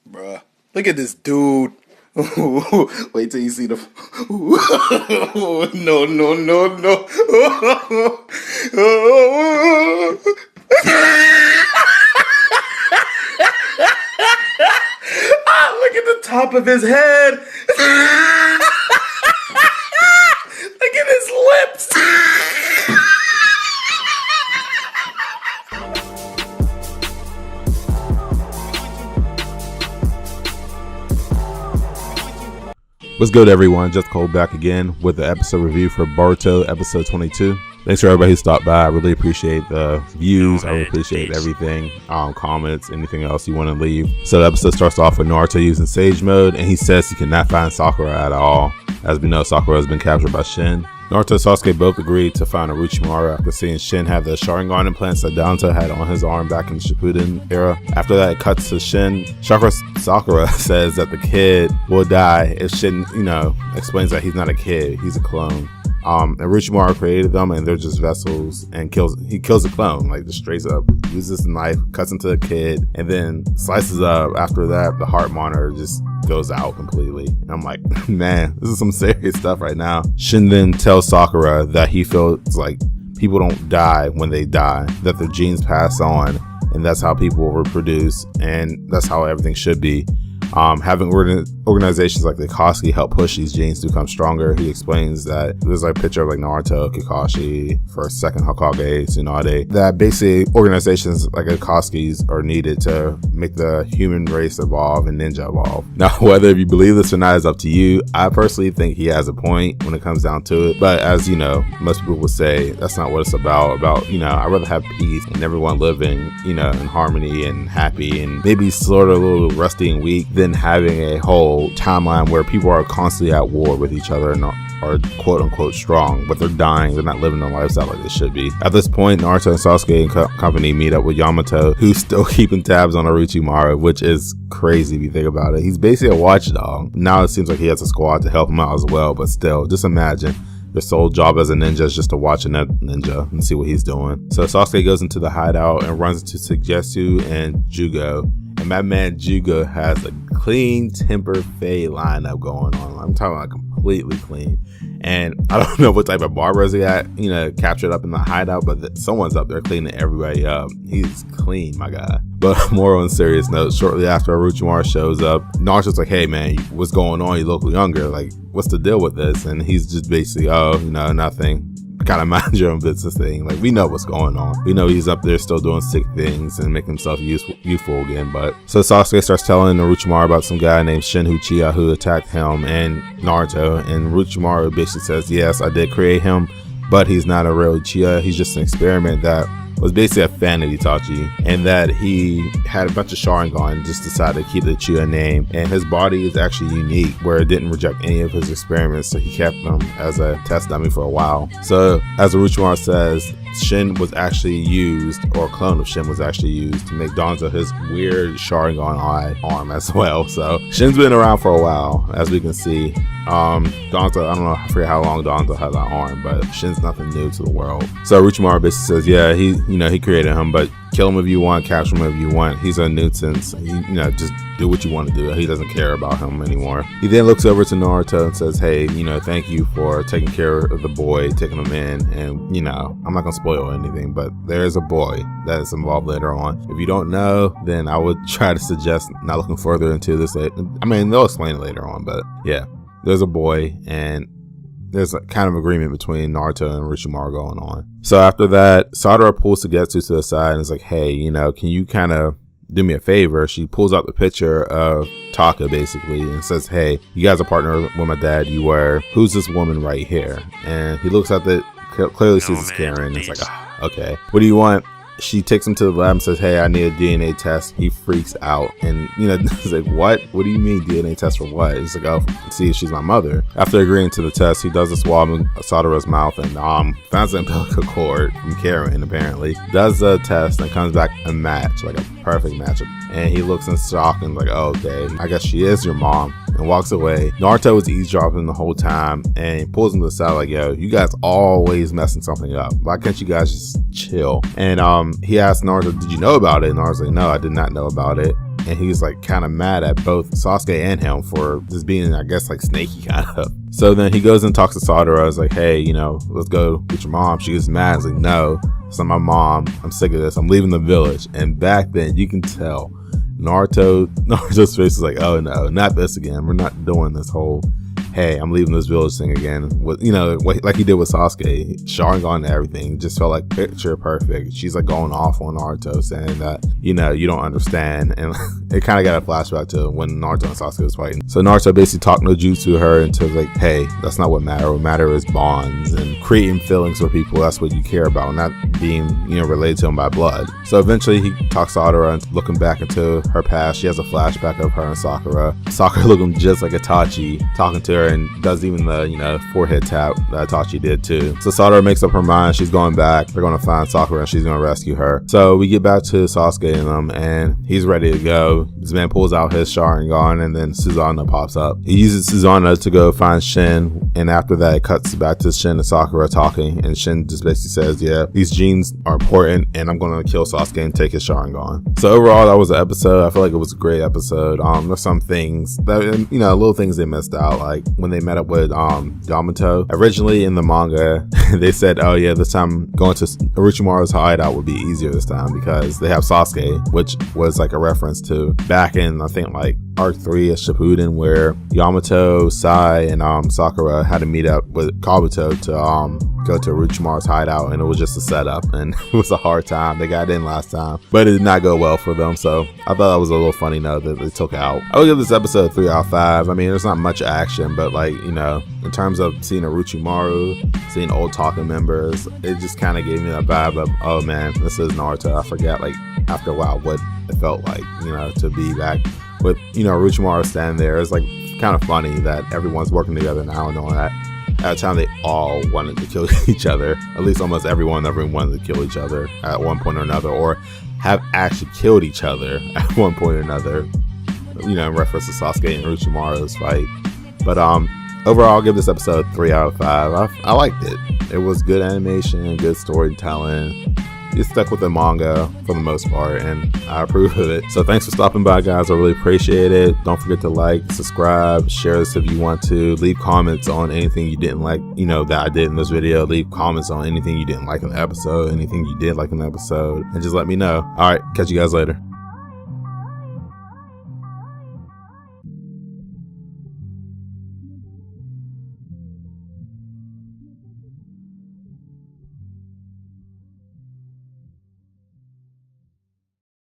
Bruh, look at this dude. Wait till you see the. No, no, no, no. Look at the top of his head. Look at his lips. What's good, everyone? Just Cole back again with the episode review for Boruto episode 22. Thanks for everybody who stopped by. I really appreciate the views. I really appreciate everything, comments, anything else you want to leave. So the episode starts off with Naruto using Sage Mode, and he says he cannot find Sakura at all. As we know, Sakura has been captured by Shin. Naruto and Sasuke both agreed to find Orochimaru after seeing Shin have the Sharingan implants that Naruto had on his arm back in the Shippuden era. After that, it cuts to Shin. Sakura says that the kid will die if Shin, explains that he's not a kid, he's a clone. Orochimaru created them, and they're just vessels, and he kills the clone, like just straight up, uses the knife, cuts into the kid, and then slices up. After that, the heart monitor just goes out completely. And I'm like, man, this is some serious stuff right now. Shin then tells Sakura that he feels like people don't die when they die, that their genes pass on, and that's how people reproduce, and that's how everything should be. Having organizations like the Akatsuki help push these genes to become stronger. He explains that there's like a picture of like Naruto, Kakashi, first, second Hokage, Tsunade, that basically organizations like Akatsuki's are needed to make the human race evolve and ninja evolve. Now, whether you believe this or not is up to you. I personally think he has a point when it comes down to it. But as you know, most people would say that's not what it's about. I'd rather have peace and everyone living, in harmony and happy, and maybe sort of a little rusty and weak, than having a whole timeline where people are constantly at war with each other and are quote unquote strong, but they're dying. They're not living their lifestyle like they should be. At this point, Naruto and Sasuke and company meet up with Yamato, who's still keeping tabs on Orochimaru, which is crazy if you think about it. He's basically a watchdog. Now it seems like he has a squad to help him out as well, but still, just imagine your sole job as a ninja is just to watch a ninja and see what he's doing. So Sasuke goes into the hideout and runs into Sugetsu and Jugo. And my man Jugo has a clean temper fade lineup going on. I'm talking about completely clean. And I don't know what type of barbers he got, captured up in the hideout, but someone's up there cleaning everybody up. He's clean, my guy. But more on a serious note, shortly after Orochimaru shows up, Naruto's like, hey man, what's going on? You look younger. Like, what's the deal with this? And he's just basically, nothing. Kind of mind your own business thing. Like, we know what's going on. We know he's up there still doing sick things and making himself youthful again. But so Sasuke starts telling Orochimaru about some guy named Shin Uchiha who attacked him and Naruto, and Orochimaru basically says, yes, I did create him, but he's not a real Uchiha. He's just an experiment that was basically a fan of Itachi, and that he had a bunch of Sharingan and just decided to keep the Uchiha name, and his body is actually unique where it didn't reject any of his experiments, so he kept them as a test dummy for a while. So as Orochimaru says, Shin was actually used, or a clone of Shin was actually used to make Danzo his weird Sharingan eye arm as well. So Shin's been around for a while, as we can see. Danzo, I don't know, I forget how long Danzo had that arm, but Shin's nothing new to the world. So Orochimaru basically says, yeah, he created him, but kill him if you want, capture him if you want. He's a nuisance. Just do what you want to do. He doesn't care about him anymore. He then looks over to Naruto and says, hey, thank you for taking care of the boy, taking him in. And, I'm not going to spoil anything, but there's a boy that is involved later on. If you don't know, then I would try to suggest not looking further into this. They'll explain it later on, but yeah, there's a boy, and there's a kind of agreement between Naruto and Orochimaru going on. So after that, Sadara pulls Sugetsu to the side and is like, hey, can you kind of do me a favor? She pulls out the picture of Taka basically and says, hey, you guys are partner with my dad. Who's this woman right here? And he looks at clearly sees it's Karen, and it's like, okay, what do you want? She takes him to the lab and says, hey, I need a DNA test. He freaks out, and he's like, what do you mean DNA test for what? He's like, oh, see if she's my mother. After agreeing to the test, he does a swab in Sadara's mouth and finds an umbilical cord from Karen, apparently. Does the test and comes back a match, like a perfect match. And he looks in shock and like, oh, okay, I guess she is your mom, and walks away. Naruto was eavesdropping the whole time, and he pulls him to the side like, yo, you guys always messing something up. Why can't you guys just chill? And he asked Naruto, did you know about it? And Naruto's like, no, I did not know about it. and he's like kind of mad at both Sasuke and him for just being, I guess, like snaky kind of. So then he goes and talks to Sadara. I was like, hey, you know, let's go get your mom. She gets mad. I was like, no, it's not my mom. I'm sick of this. I'm leaving the village. And back then, you can tell Naruto's face is like, oh no, not this again. We're not doing this whole, hey, I'm leaving this village thing again. With, you know, like he did with Sasuke, Sharingan and everything, just felt like picture perfect. She's like going off on Naruto, saying that, you know, you don't understand. And it kind of got a flashback to when Naruto and Sasuke was fighting. So Naruto basically talked no jutsu her into like, hey, that's not what matters. What matters is bonds and creating feelings for people. That's what you care about, not being, you know, related to them by blood. So eventually he talks to Sadara and looking back into her past. She has a flashback of her and Sakura looking just like Itachi, talking to her, and does even the, you know, forehead tap that Itachi did too. So Sadara makes up her mind. She's going back. They're going to find Sakura and she's going to rescue her. So we get back to Sasuke and them, and he's ready to go. This man pulls out his Sharingan, and then Susanoo pops up. He uses Susanoo to go find Shin, and after that it cuts back to Shin and Sakura talking, and Shin just basically says, yeah, these genes are important and I'm going to kill Sasuke and take his Sharingan. So overall, that was the episode. I feel like it was a great episode. There's some things that, you know, little things they missed out, like when they met up with Yamato. Originally in the manga, they said, oh yeah, this time going to Orochimaru's hideout would be easier this time because they have Sasuke, which was like a reference to back in, I think, like Arc 3 of Shippuden, where Yamato, Sai, and Sakura had to meet up with Kabuto to go to Orochimaru's hideout, and it was just a setup, and it was a hard time. They got in last time, but it did not go well for them, so I thought that was a little funny note that they took out. I would give this episode 3 out of 5. I mean, there's not much action, but like, you know, in terms of seeing Orochimaru, seeing old talking members, it just kind of gave me that vibe of, oh man, this is Naruto. I forget, like, after a while what it felt like, you know, to be back with, you know, Orochimaru standing there. It's like kind of funny that everyone's working together now, and knowing that at the time they all wanted to kill each other. At least almost everyone wanted to kill each other at one point or another, or have actually killed each other at one point or another, you know, in reference to Sasuke and Orochimaru's fight. But overall, I'll give this episode 3 out of 5. I liked it. It was good animation, good storytelling. You stuck with the manga for the most part, and I approve of it. So thanks for stopping by, guys. I really appreciate it. Don't forget to like, subscribe, share this if you want to. Leave comments on anything you didn't like, you know, that I did in this video. Leave comments on anything you didn't like in the episode, anything you did like in the episode, and just let me know. All right, catch you guys later.